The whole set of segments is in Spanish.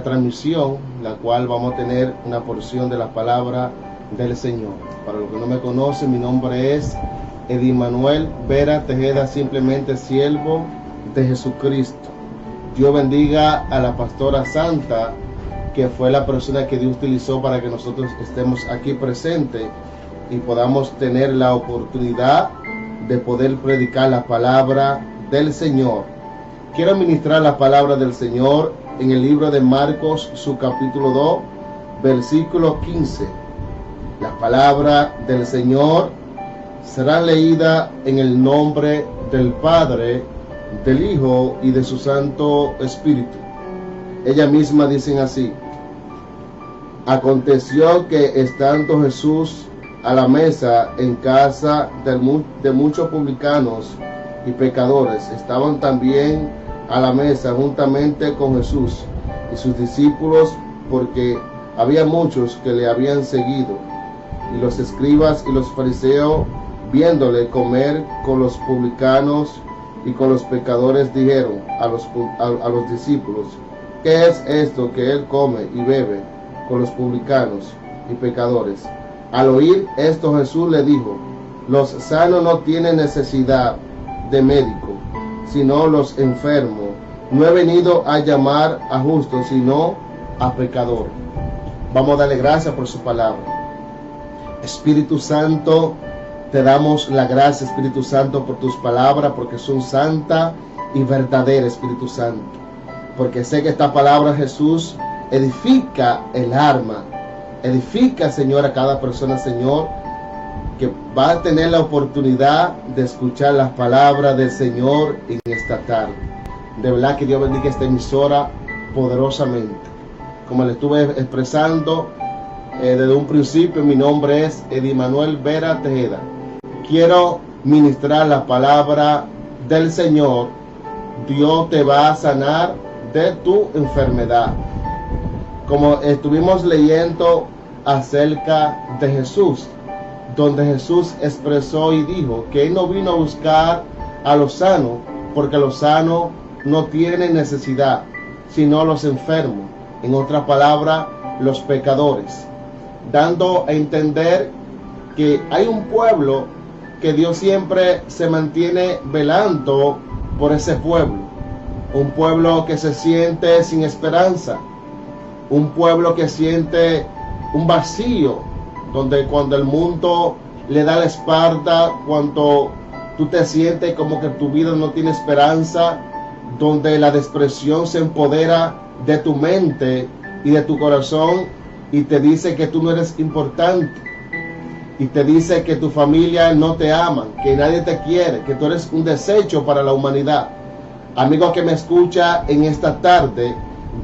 transmisión, la cual vamos a tener una porción de la palabra del Señor. Para los que no me conocen, mi nombre es Edimanuel Vera Tejeda, simplemente siervo de Jesucristo. Dios bendiga a la pastora Santa, que fue la persona que Dios utilizó para que nosotros estemos aquí presentes y podamos tener la oportunidad de poder predicar la palabra del Señor. Quiero ministrar la palabra del Señor en el libro de Marcos, su capítulo 2, versículo 15. La palabra del Señor será leída en el nombre del Padre, del Hijo y de su Santo Espíritu. Ella misma dicen así: aconteció que estando Jesús a la mesa en casa de muchos publicanos y pecadores, estaban también a la mesa juntamente con Jesús y sus discípulos, porque había muchos que le habían seguido. Y los escribas y los fariseos, viéndole comer con los publicanos y con los pecadores, dijeron a los discípulos: ¿qué es esto que él come y bebe con los publicanos y pecadores? Al oír esto, Jesús le dijo: los sanos no tienen necesidad de médico, sino los enfermos. No he venido a llamar a justos, sino a pecadores. Vamos a darle gracias por su palabra. Espíritu Santo, te damos la gracia, Espíritu Santo, por tus palabras, porque son santas y verdaderas, Espíritu Santo. Porque sé que esta palabra, Jesús, edifica el alma. Edifica, Señor, a cada persona, Señor, que va a tener la oportunidad de escuchar las palabras del Señor en esta tarde. De verdad que Dios bendiga esta emisora poderosamente. Como le estuve expresando desde un principio, mi nombre es Edimanuel Vera Tejeda. Quiero ministrar la palabra del Señor. Dios te va a sanar de tu enfermedad. Como estuvimos leyendo acerca de Jesús, donde Jesús expresó y dijo que Él no vino a buscar a los sanos, porque los sanos no tienen necesidad, sino los enfermos. En otras palabras, los pecadores. Dando a entender que hay un pueblo que Dios siempre se mantiene velando por ese pueblo. Un pueblo que se siente sin esperanza. Un pueblo que siente un vacío, donde cuando el mundo le da la espalda, cuando tú te sientes como que tu vida no tiene esperanza, donde la depresión se empodera de tu mente y de tu corazón y te dice que tú no eres importante, y te dice que tu familia no te ama, que nadie te quiere, que tú eres un desecho para la humanidad. Amigo que me escucha en esta tarde,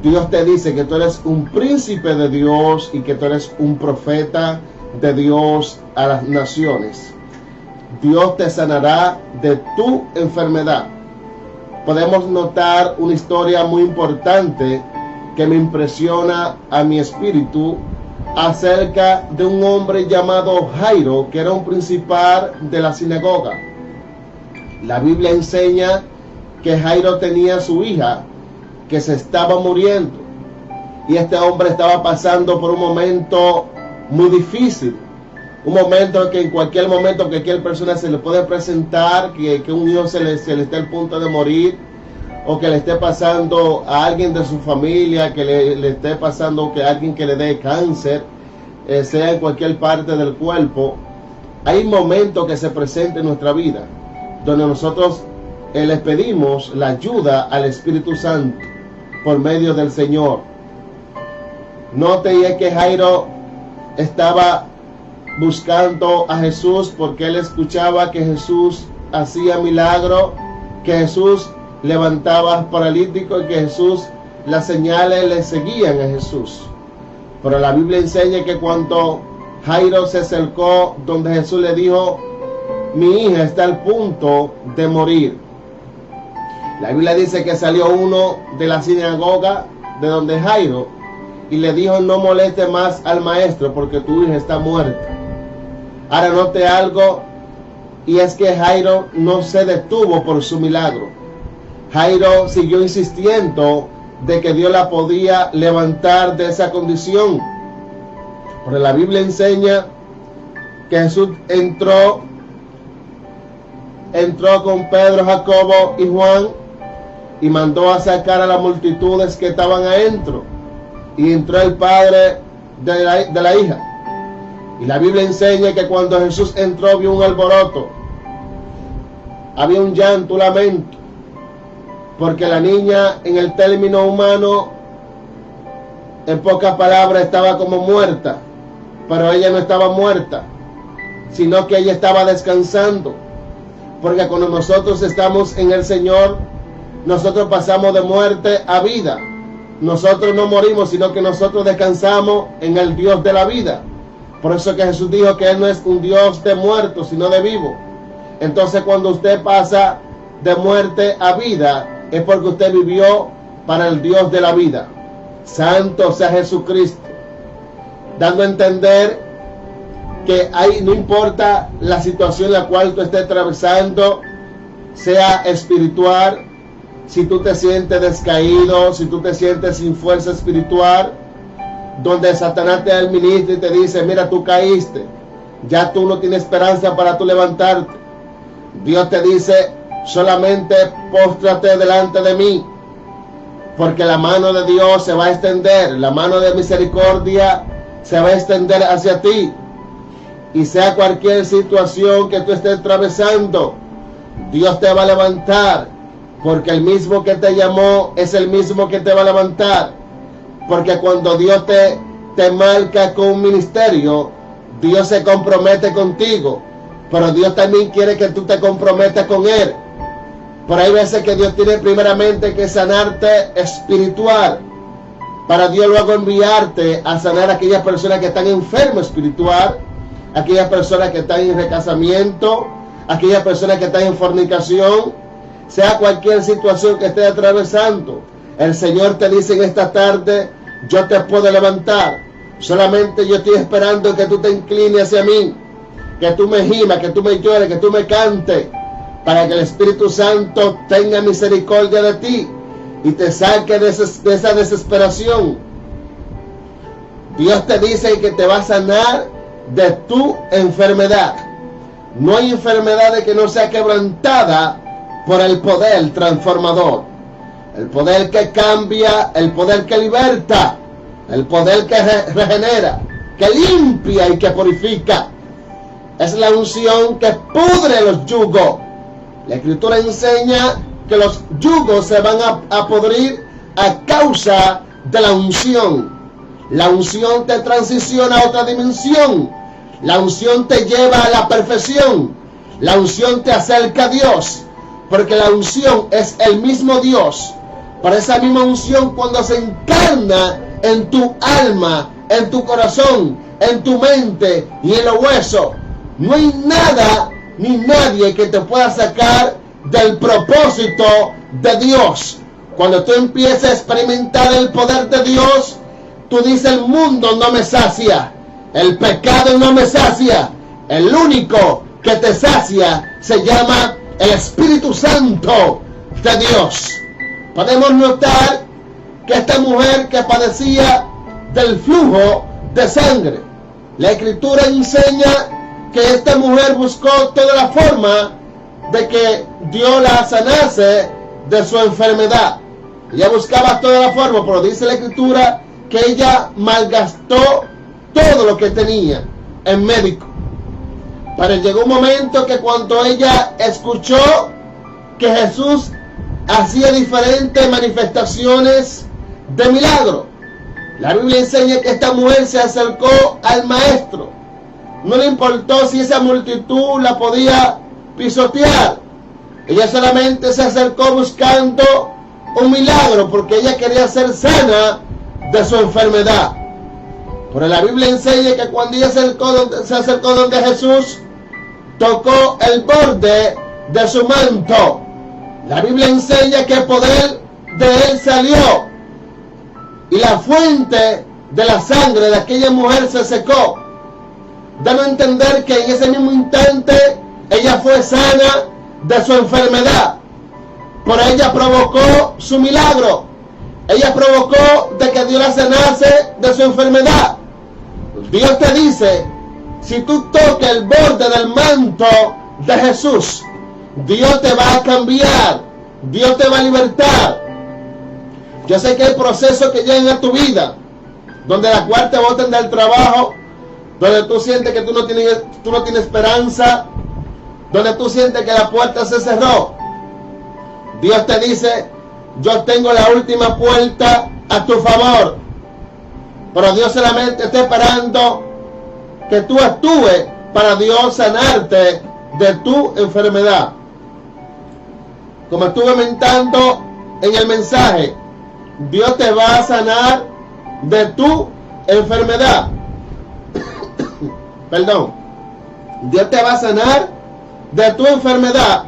Dios te dice que tú eres un príncipe de Dios y que tú eres un profeta de Dios a las naciones. Dios te sanará de tu enfermedad. Podemos notar una historia muy importante que me impresiona a mi espíritu acerca de un hombre llamado Jairo, que era un principal de la sinagoga. La Biblia enseña que Jairo tenía a su hija que se estaba muriendo, y este hombre estaba pasando por un momento muy difícil, un momento que en cualquier momento que cualquier persona se le puede presentar que un hijo se le esté al punto de morir, o que le esté pasando a alguien de su familia, que le esté pasando que alguien que le dé cáncer, sea en cualquier parte del cuerpo. Hay momentos que se presentan en nuestra vida donde nosotros les pedimos la ayuda al Espíritu Santo por medio del Señor. Note que Jairo estaba buscando a Jesús porque él escuchaba que Jesús hacía milagros, que Jesús levantaba paralíticos y que Jesús, las señales le seguían a Jesús. Pero la Biblia enseña que cuando Jairo se acercó donde Jesús, le dijo: mi hija está al punto de morir. La Biblia dice que salió uno de la sinagoga de donde Jairo y le dijo: no moleste más al maestro porque tu hija está muerta. Ahora note algo, y es que Jairo no se detuvo por su milagro. Jairo siguió insistiendo de que Dios la podía levantar de esa condición. Porque la Biblia enseña que Jesús entró con Pedro, Jacobo y Juan y mandó a sacar a las multitudes que estaban adentro. Y entró el padre de la hija. Y la Biblia enseña que cuando Jesús entró vio un alboroto. Había un llanto, un lamento. Porque la niña, en el término humano, en pocas palabras, estaba como muerta. Pero ella no estaba muerta, sino que ella estaba descansando. Porque cuando nosotros estamos en el Señor, nosotros pasamos de muerte a vida. Nosotros no morimos, sino que nosotros descansamos en el Dios de la vida. Por eso que Jesús dijo que Él no es un Dios de muertos, sino de vivos. Entonces cuando usted pasa de muerte a vida, es porque usted vivió para el Dios de la vida. Santo sea Jesucristo. Dando a entender que no importa la situación en la cual tú estés atravesando, sea espiritual, si tú te sientes descaído, si tú te sientes sin fuerza espiritual, donde Satanás te administra y te dice, mira, tú caíste, ya tú no tienes esperanza para tú levantarte. Dios te dice, solamente póstrate delante de mí, porque la mano de Dios se va a extender, la mano de misericordia se va a extender hacia ti. Y sea cualquier situación que tú estés atravesando, Dios te va a levantar, porque el mismo que te llamó es el mismo que te va a levantar. Porque cuando Dios te marca con un ministerio, Dios se compromete contigo, pero Dios también quiere que tú te comprometas con Él. Pero hay veces que Dios tiene primeramente que sanarte espiritual, para Dios luego enviarte a sanar a aquellas personas que están enfermas espiritual, aquellas personas que están en recasamiento, aquellas personas que están en fornicación, sea cualquier situación que estés atravesando. El Señor te dice en esta tarde, yo te puedo levantar. Solamente yo estoy esperando que tú te inclines hacia mí, que tú me gimas, que tú me llores, que tú me cantes, para que el Espíritu Santo tenga misericordia de ti y te saque de esa desesperación. Dios te dice que te va a sanar de tu enfermedad. No hay enfermedad que no sea quebrantada por el poder transformador, el poder que cambia, el poder que liberta, el poder que regenera, que limpia y que purifica. Es la unción que pudre los yugos. La Escritura enseña que los yugos se van a pudrir a causa de la unción. La unción te transiciona a otra dimensión. La unción te lleva a la perfección. La unción te acerca a Dios, porque la unción es el mismo Dios. Por esa misma unción, cuando se encarna en tu alma, en tu corazón, en tu mente y en los huesos, no hay nada ni nadie que te pueda sacar del propósito de Dios. Cuando tú empiezas a experimentar el poder de Dios, tú dices, el mundo no me sacia, el pecado no me sacia, el único que te sacia se llama el Espíritu Santo de Dios. Podemos notar que esta mujer que padecía del flujo de sangre, la Escritura enseña que esta mujer buscó toda la forma de que Dios la sanase de su enfermedad. Ella buscaba toda la forma, pero dice la Escritura que ella malgastó todo lo que tenía en médico. Pero llegó un momento que cuando ella escuchó que Jesús hacía diferentes manifestaciones de milagro, la Biblia enseña que esta mujer se acercó al maestro. No le importó si esa multitud la podía pisotear. Ella solamente se acercó buscando un milagro, porque ella quería ser sana de su enfermedad. Pero la Biblia enseña que cuando ella se acercó donde Jesús, tocó el borde de su manto. La Biblia enseña que el poder de él salió y la fuente de la sangre de aquella mujer se secó, dando a entender que en ese mismo instante ella fue sana de su enfermedad. Por ella provocó su milagro. Ella provocó de que Dios la sanase de su enfermedad. Dios te dice, si tú tocas el borde del manto de Jesús, Dios te va a cambiar, Dios te va a libertar. Yo sé que hay procesos que llegan a tu vida, donde la cual te boten del trabajo, donde tú sientes que tú no tienes esperanza, donde tú sientes que la puerta se cerró. Dios te dice, yo tengo la última puerta a tu favor. Pero Dios solamente está esperando que tú actúes para Dios sanarte de tu enfermedad. Como estuve mentando en el mensaje, Dios te va a sanar de tu enfermedad. Perdón. Dios te va a sanar de tu enfermedad.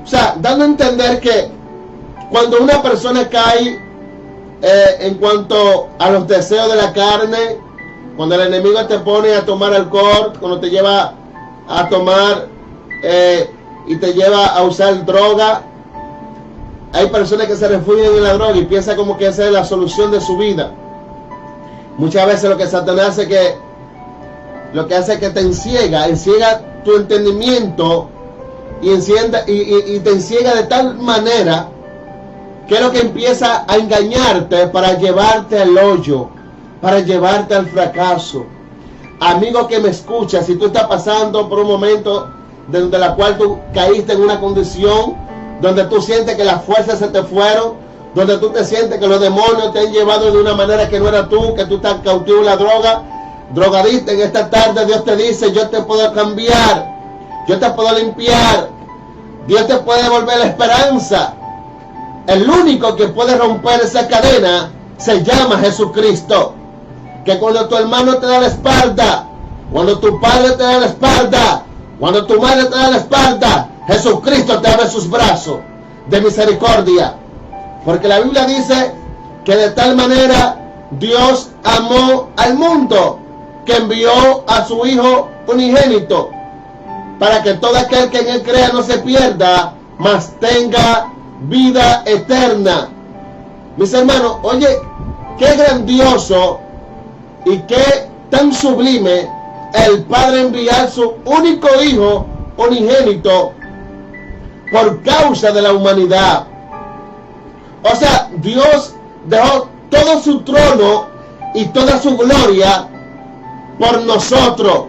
O sea, dando a entender que cuando una persona cae en cuanto a los deseos de la carne, cuando el enemigo te pone a tomar alcohol, cuando te lleva a tomar y te lleva a usar droga, hay personas que se refugian en la droga y piensan como que esa es la solución de su vida. Muchas veces lo que Satanás hace es que te enciega tu entendimiento y te enciega de tal manera que es lo que empieza a engañarte para llevarte al hoyo, para llevarte al fracaso. Amigo que me escucha, si tú estás pasando por un momento de la cual tú caíste en una condición donde tú sientes que las fuerzas se te fueron, donde tú te sientes que los demonios te han llevado de una manera que no era tú, que tú estás cautivo en la droga, drogadicta, en esta tarde Dios te dice, yo te puedo cambiar, yo te puedo limpiar, Dios te puede devolver la esperanza. El único que puede romper esa cadena se llama Jesucristo. Que cuando tu hermano te da la espalda, cuando tu padre te da la espalda, cuando tu madre te da la espalda, Jesucristo te abre sus brazos de misericordia. Porque la Biblia dice que de tal manera Dios amó al mundo que envió a su Hijo unigénito para que todo aquel que en él crea no se pierda, mas tenga vida eterna. Mis hermanos, oye, qué grandioso y qué tan sublime el Padre enviar su único Hijo unigénito por causa de la humanidad. O sea, Dios dejó todo su trono y toda su gloria por nosotros,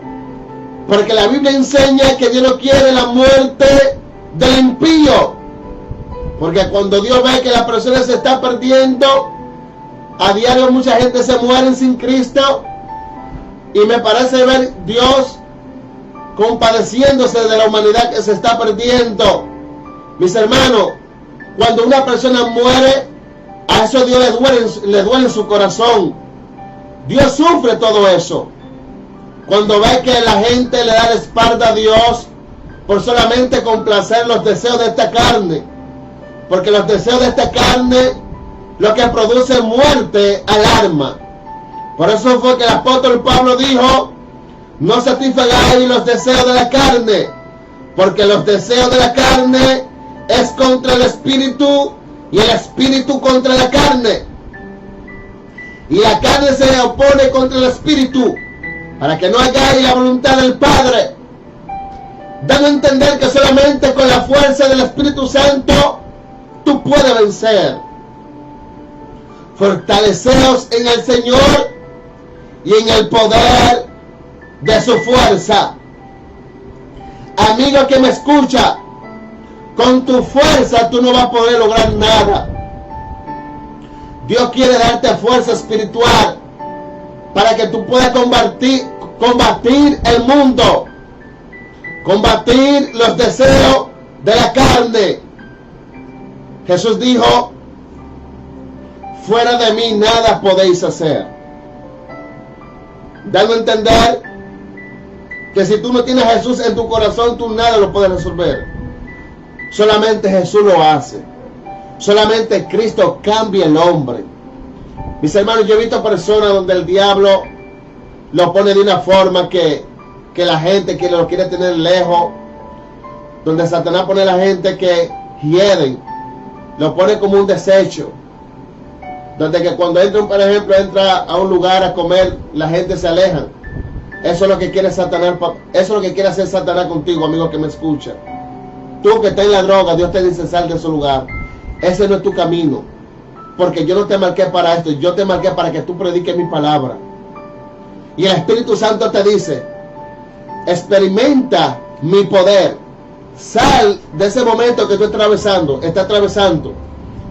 porque la Biblia enseña que Dios no quiere la muerte del impío. Porque cuando Dios ve que la persona se está perdiendo, a diario mucha gente se muere sin Cristo, y me parece ver Dios compadeciéndose de la humanidad que se está perdiendo. Mis hermanos, cuando una persona muere, a eso Dios le duele en su corazón. Dios sufre todo eso. Cuando ve que la gente le da la espalda a Dios por solamente complacer los deseos de esta carne. Porque los deseos de esta carne lo que produce muerte al alma. Por eso fue que el apóstol Pablo dijo, no satisfagáis los deseos de la carne, porque los deseos de la carne es contra el espíritu y el espíritu contra la carne. Y la carne se opone contra el espíritu para que no hagáis la voluntad del Padre. Dando a entender que solamente con la fuerza del Espíritu Santo tú puedes vencer. Fortaleceos en el Señor y en el poder de su fuerza. Amigo que me escucha, con tu fuerza tú no vas a poder lograr nada. Dios quiere darte fuerza espiritual para que tú puedas combatir el mundo, combatir los deseos de la carne. Jesús dijo, fuera de mí nada podéis hacer. Dando a entender que si tú no tienes a Jesús en tu corazón, tú nada lo puedes resolver. Solamente Jesús lo hace. Solamente Cristo cambia el hombre. Mis hermanos, yo he visto personas donde el diablo lo pone de una forma que la gente que lo quiere tener lejos, donde Satanás pone a la gente que hieren, lo pone como un desecho. donde que cuando entra, por ejemplo, entra a un lugar a comer, la gente se aleja. Eso es lo que quiere Satanás, eso es lo que quiere hacer Satanás contigo, amigo que me escucha. Tú que estás en la droga, Dios te dice sal de ese lugar. Ese no es tu camino, porque yo no te marqué para esto, yo te marqué para que tú prediques mi palabra. Y el Espíritu Santo te dice, experimenta mi poder, sal de ese momento que tú estás atravesando,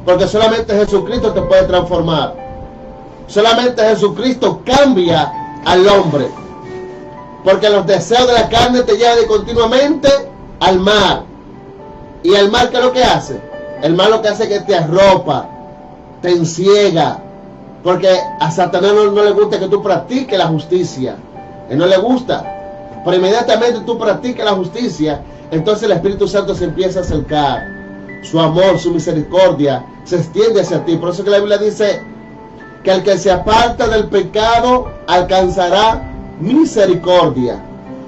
porque solamente Jesucristo te puede transformar. Solamente Jesucristo cambia al hombre, porque los deseos de la carne te llevan continuamente al mal. Y el mal, ¿qué es lo que hace? El mal lo que hace es que te arropa, te enciega, porque a Satanás no le gusta que tú practiques la justicia. Él no le gusta. Pero inmediatamente tú practicas la justicia, entonces el Espíritu Santo se empieza a acercar. Su amor, su misericordia se extiende hacia ti. Por eso que la Biblia dice que el que se aparta del pecado alcanzará misericordia.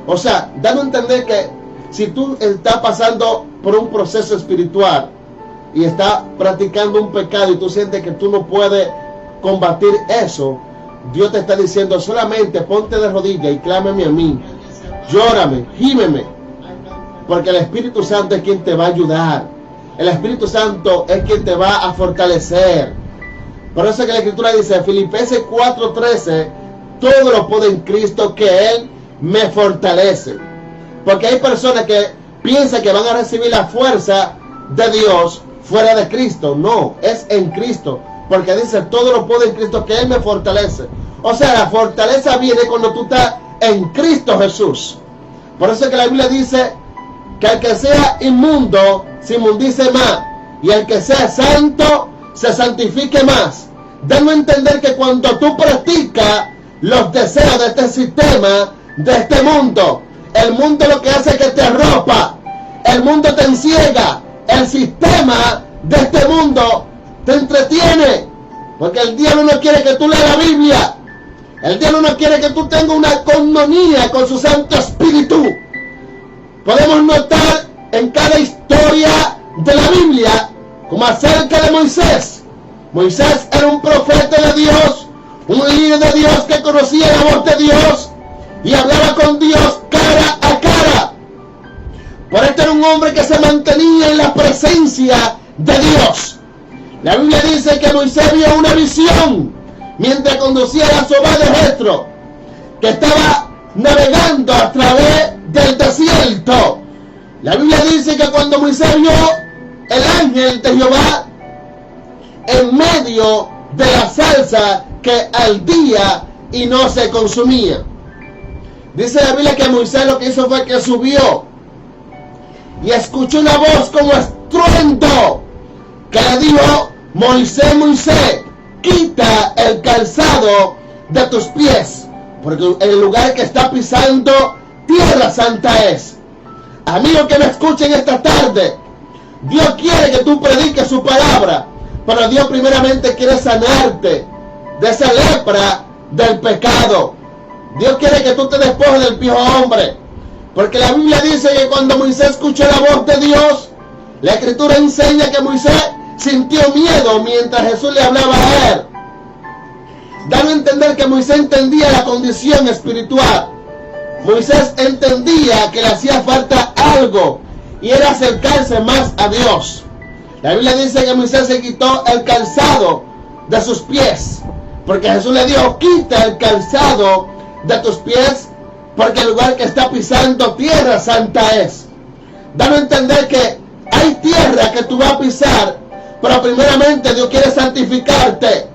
O sea, dando a entender que si tú estás pasando por un proceso espiritual y estás practicando un pecado y tú sientes que tú no puedes combatir eso, Dios te está diciendo solamente ponte de rodillas y clámame a mí, llórame, gímeme, porque el Espíritu Santo es quien te va a ayudar. El Espíritu Santo es quien te va a fortalecer. Por eso que la Escritura dice, Filipenses 4:13, todo lo puedo en Cristo que Él me fortalece. Porque hay personas que piensan que van a recibir la fuerza de Dios fuera de Cristo. No, es en Cristo. Porque dice, todo lo puedo en Cristo que Él me fortalece. O sea, la fortaleza viene cuando tú estás en Cristo Jesús. Por eso es que la Biblia dice que el que sea inmundo se inmundice más, y el que sea santo se santifique más, dando a entender que cuando tú practicas los deseos de este sistema, de este mundo, el mundo lo que hace es que te arropa, el mundo te enciega, el sistema de este mundo te entretiene, porque el diablo no quiere que tú leas la Biblia, el diablo no quiere que tú tengas una comunión con su Santo Espíritu. Podemos notar en cada historia de la Biblia, como acerca de Moisés. Moisés era un profeta de Dios, un líder de Dios que conocía la voz de Dios y hablaba con Dios cara a cara. Por esto era un hombre que se mantenía en la presencia de Dios. La Biblia dice que Moisés vio una visión mientras conducía la soga de Jetro, que estaba navegando a través del desierto. La Biblia dice que cuando Moisés vio el ángel de Jehová en medio de la salsa que ardía y no se consumía. Dice la Biblia que Moisés lo que hizo fue que subió y escuchó una voz como estruendo que le dijo, Moisés, Moisés, quita el calzado de tus pies, porque el lugar que está pisando tierra santa es. Amigo que me escuchen esta tarde, Dios quiere que tú prediques su palabra, pero Dios primeramente quiere sanarte de esa lepra del pecado. Dios quiere que tú te despojes del viejo hombre, porque la Biblia dice que cuando Moisés escuchó la voz de Dios, la Escritura enseña que Moisés sintió miedo mientras Jesús le hablaba a él, dando a entender que Moisés entendía la condición espiritual. Moisés entendía que le hacía falta algo y era acercarse más a Dios. La Biblia dice que Moisés se quitó el calzado de sus pies, porque Jesús le dijo, quita el calzado de tus pies, porque el lugar que está pisando tierra santa es. Dando a entender que hay tierra que tú vas a pisar, pero primeramente Dios quiere santificarte,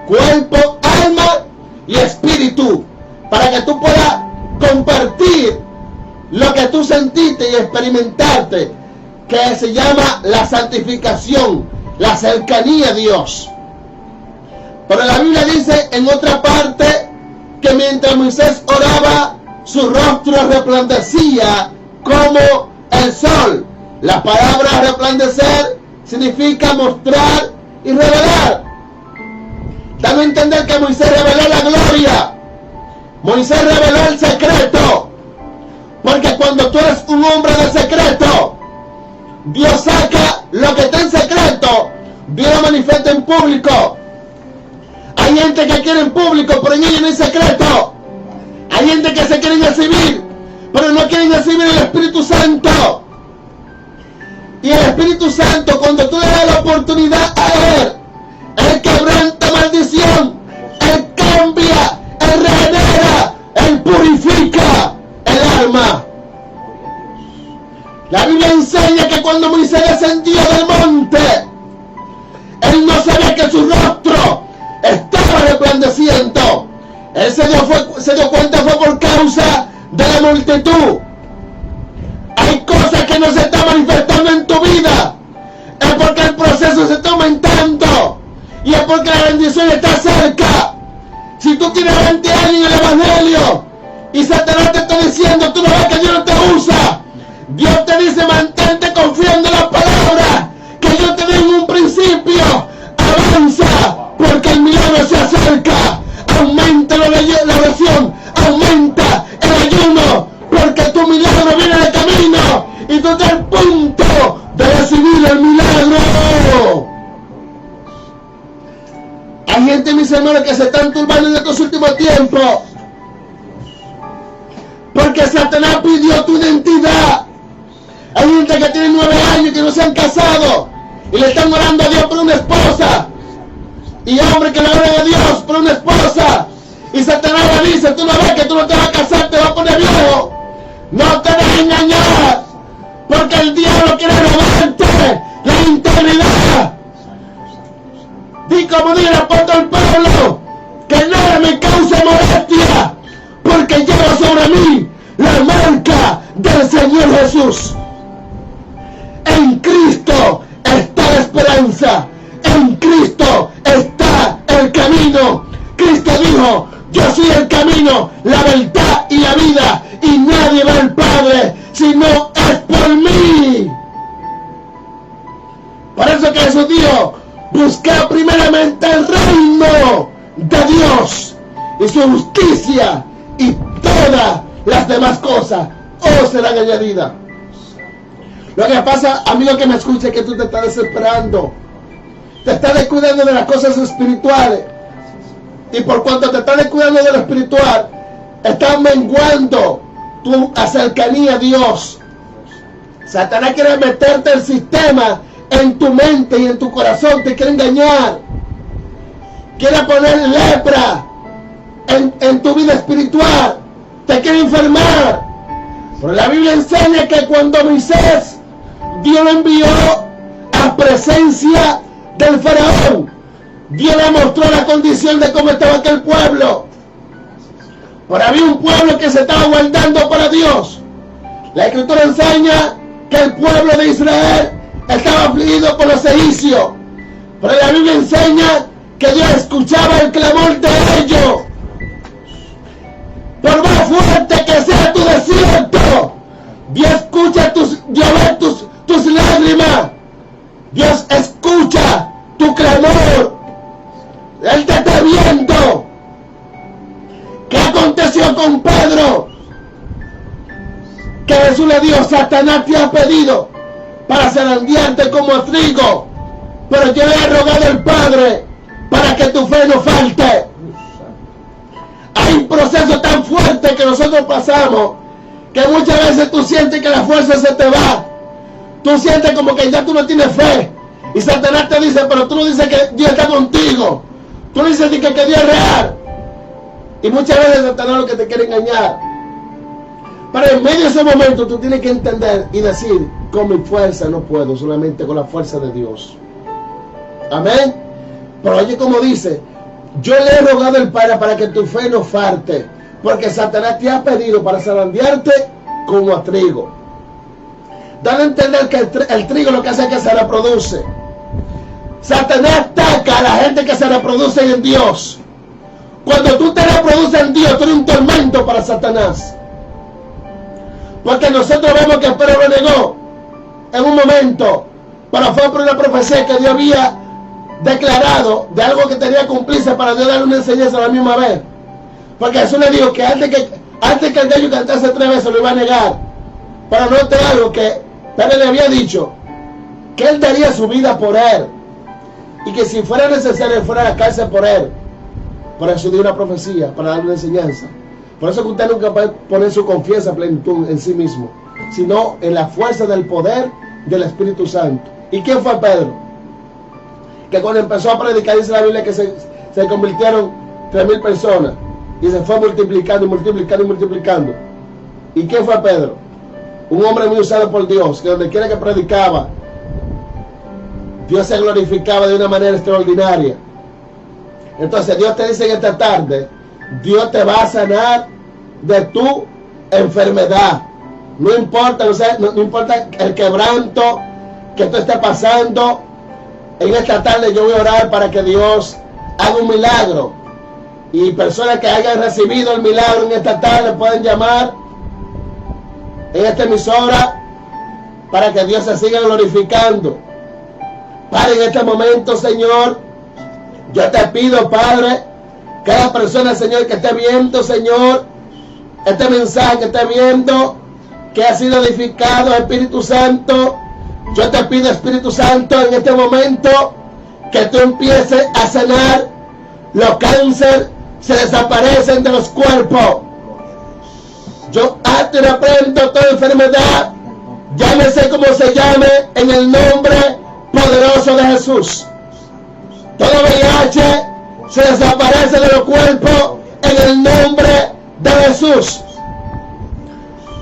cuerpo, alma y espíritu, para que tú puedas compartir lo que tú sentiste y experimentarte, que se llama la santificación, la cercanía a Dios. Pero la Biblia dice en otra parte que mientras Moisés oraba, su rostro resplandecía como el sol. La palabra resplandecer significa mostrar y revelar, dando a entender que Moisés reveló la gloria. Moisés reveló el secreto, porque cuando tú eres un hombre de secreto, Dios saca lo que está en secreto, Dios lo manifiesta en público. Hay gente que quiere en público, pero en ella no hay secreto. Hay gente que se quiere recibir, pero no quieren recibir el Espíritu Santo. Y el Espíritu Santo, cuando tú le das la oportunidad a Él, Él quebranta maldición, Él cambia, Él regenera, Él purifica el alma. La Biblia enseña que cuando Moisés descendió del monte, él no sabía que su rostro estaba resplandeciendo. Él se dio cuenta fue por causa de la multitud. Hay cosas que no se están manifestando en tu vida. Es porque el proceso se está aumentando. Y es porque la bendición está cerca. Si tú tienes 20 años en el Evangelio y Satanás te está diciendo, tú no ves que Dios no te usa. Dios te dice, mantente confiando en la palabra que yo te doy en un principio. Avanza, porque el milagro se acerca. Aumenta la oración, aumenta el ayuno, porque tu milagro viene de camino y tú estás al punto de recibir el milagro. Hay gente, mis hermanos, que se están turbando en estos últimos tiempos porque Satanás pidió tu identidad. Hay gente que tiene 9 años que no se han casado y le están orando a Dios por una esposa. Y hombres que le oran a Dios por una esposa. Y Satanás le dice, tú no ves que tú no te vas a casar, te vas a poner viejo. No te dejes engañar, porque el diablo quiere robarte la integridad. Di como dice el apóstol Pablo, que nada me cause molestia, porque llevo sobre mí la marca del Señor Jesús. En Cristo está la esperanza. En Cristo está el camino. Cristo dijo, yo soy el camino, la verdad y la vida, y nadie va al Padre si no es por mí. Por eso que Jesús dijo, busca primeramente el reino de Dios y su justicia, y todas las demás cosas os serán añadidas. Lo que pasa, amigo que me escuche, es que tú te estás desesperando. Te estás descuidando de las cosas espirituales. Y por cuanto te estás descuidando de lo espiritual, estás menguando tu cercanía a Dios. Satanás quiere meterte el sistema en tu mente y en tu corazón. Te quiere engañar. Quiere poner lepra en tu vida espiritual. Te quiere enfermar. Pero la Biblia enseña que cuando Moisés, Dios lo envió a presencia del faraón, Dios le mostró la condición de cómo estaba aquel pueblo. Pero había un pueblo que se estaba guardando para Dios. La Escritura enseña que el pueblo de Israel estaba afligido por los egipcios. Pero la Biblia enseña que Dios escuchaba el clamor de ellos. Por más fuerte que sea tu desierto, Dios escucha tus lágrimas. Dios escucha tu clamor. Él te está viendo. ¿Qué aconteció con Pedro? Que Jesús le dijo, Satanás te ha pedido para zarandearte como a trigo, pero yo le he rogado al Padre para que tu fe no falte. Hay un proceso tan fuerte que nosotros pasamos que muchas veces tú sientes que la fuerza se te va. Tú sientes como que ya tú no tienes fe. Y Satanás te dice, pero tú no dices que Dios está contigo. Tú dices que Dios es real. Y muchas veces Satanás lo que te quiere engañar. Pero en medio de ese momento tú tienes que entender y decir, con mi fuerza no puedo, solamente con la fuerza de Dios. Amén. Pero oye como dice, yo le he rogado al Padre para que tu fe no falte, porque Satanás te ha pedido para zarandearte como a trigo. Dale a entender que el trigo lo que hace es que se reproduce. Satanás ataca a la gente que se reproduce en Dios. Cuando tú te reproduces en Dios, tú eres un tormento para Satanás. Porque nosotros vemos que Pedro lo negó en un momento, pero fue por una profecía que Dios había declarado de algo que tenía que cumplirse para Dios darle una enseñanza a la misma vez. Porque Jesús le dijo que antes que el gallo cantase 3 veces lo iba a negar. Pero note algo que Pedro le había dicho, que él daría su vida por él, y que si fuera necesario fuera a la cárcel por él. Por eso dio una profecía, para darle una enseñanza. Por eso que usted nunca puede poner su confianza plenitud en sí mismo, sino en la fuerza del poder del Espíritu Santo. ¿Y quién fue Pedro? Que cuando empezó a predicar, dice la Biblia que se convirtieron 3,000 personas y se fue multiplicando y multiplicando y multiplicando. ¿Y quién fue Pedro? Un hombre muy usado por Dios, que donde quiera que predicaba, Dios se glorificaba de una manera extraordinaria. Entonces Dios te dice en esta tarde, Dios te va a sanar de tu enfermedad. No importa, no importa el quebranto que tú estés pasando. En esta tarde yo voy a orar para que Dios haga un milagro. Y personas que hayan recibido el milagro en esta tarde pueden llamar en esta emisora para que Dios se siga glorificando. Padre, en este momento, Señor, yo te pido, Padre, cada persona, Señor, que esté viendo, Señor, este mensaje, que esté viendo, que ha sido edificado, Espíritu Santo, yo te pido, Espíritu Santo, en este momento, que tú empieces a sanar los cánceres, se desaparecen de los cuerpos. Yo ato y reprendo toda enfermedad, llámese como se llame, en el nombre poderoso de Jesús. Todo VIH se desaparece de los cuerpos en el nombre de Jesús.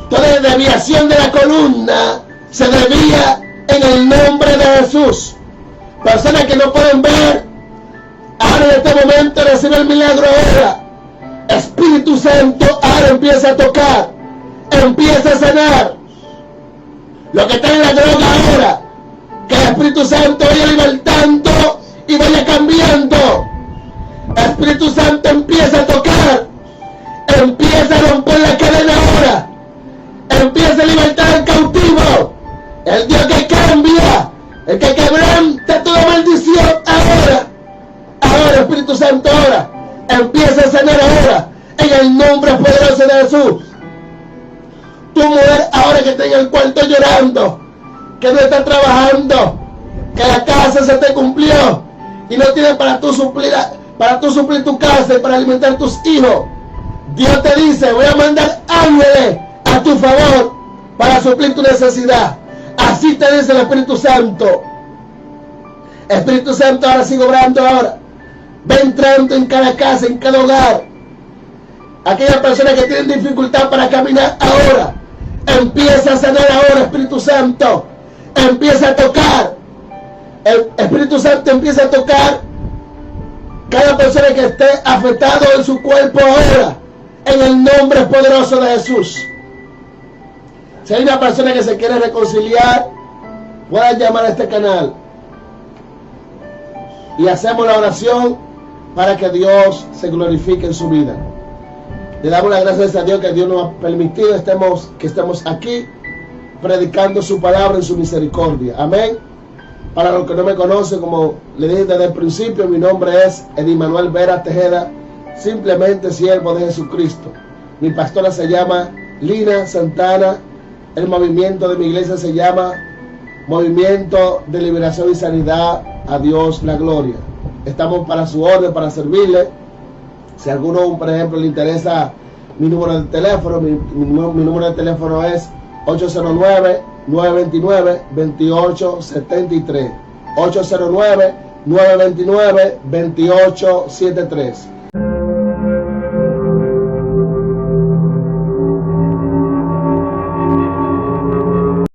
Toda desviación de la columna se desvía en el nombre de Jesús. Personas que no pueden ver, ahora en este momento recibe el milagro ahora. Espíritu Santo, ahora empieza a tocar, empieza a sanar. Lo que está en la droga ahora, que el Espíritu Santo vaya libertando y vaya cambiando. Espíritu Santo empieza a tocar, empieza a romper la cadena ahora, empieza a libertar al cautivo, el Dios que cambia, el que quebranta toda maldición ahora Espíritu Santo ahora, empieza a sanar ahora, en el nombre poderoso de Jesús. Tu mujer ahora que está en el cuarto llorando, que no está trabajando, que la casa se te cumplió y no tienes para tú suplir tu casa y para alimentar tus hijos. Dios te dice, voy a mandar ángeles a tu favor para suplir tu necesidad. Así te dice el Espíritu Santo. Espíritu Santo ahora sigue obrando ahora. Va entrando en cada casa, en cada hogar. Aquellas personas que tienen dificultad para caminar ahora, empieza a sanar ahora, Espíritu Santo. Empieza a tocar. El Espíritu Santo empieza a tocar cada persona que esté afectado en su cuerpo ahora, en el nombre poderoso de Jesús. Si hay una persona que se quiere reconciliar, pueden llamar a este canal y hacemos la oración para que Dios se glorifique en su vida. Le damos las gracias a Dios que Dios nos ha permitido que estemos aquí predicando su palabra en su misericordia. Amén. Para los que no me conocen, como le dije desde el principio, mi nombre es Edimanuel Vera Tejeda, simplemente siervo de Jesucristo. Mi pastora se llama Lina Santana. El movimiento de mi iglesia se llama Movimiento de Liberación y Sanidad. A Dios la gloria. Estamos para su orden, para servirle. Si a alguno, por ejemplo, le interesa mi número de teléfono, mi número de teléfono es 809-929-2873. 809-929-2873.